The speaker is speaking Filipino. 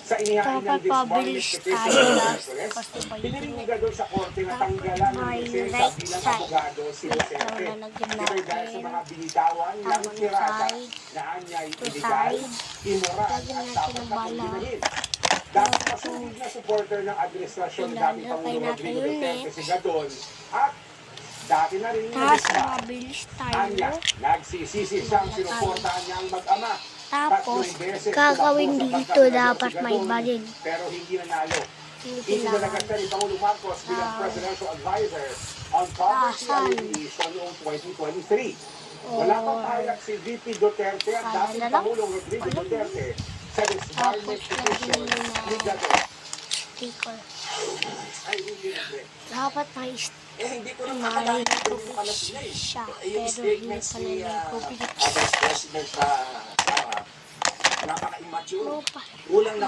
sa inihain ng Dapat disbarment pabilis petition tayo ng last Congress, kasi may piniliga doon sa korte na tanggalan ng may lisensya right bilang side. abogado si Wait Duterte. lang, lalagyan Ito'y dahil sa natin. mga binitawan ng Tamang tirada side. na anyay To illegal, side. immoral Lagyan at natin dapat ng na bala. pagdinahin. Dapat masulig na supporter ng administrasyon ni dating Ilalagay Pangulong natin Rodrigo yung Duterte net. si Gadon at dati na rin Tapos na mabilis Anya, tayo. nagsisisi siyang sinuportahan niya ang mag-ama. Tapos, Tatlong beses gagawin tumakbo sa dito pagkasenador dapat si may Gadon, baril. pero hindi nanalo. Hindi Itinalaga kailangan. siya ni Pangulong Marcos bilang presidential advisor on poverty Saan? alleviation noong 2023. Wala pang payak si VP Duterte at Kala dating na lang. Pangulong Rodrigo Wala. Duterte sa disbarment Tapos, petition lagyan mo ni na Gadon. sticker. Ay, hindi na. Dapat may sticker. Hindi ko naman May akalain kung COVID pala sila eh. siya. Yung Pero hindi statements pala ni may COVID. Vice President napaka-immature. Oo pa. Kulang na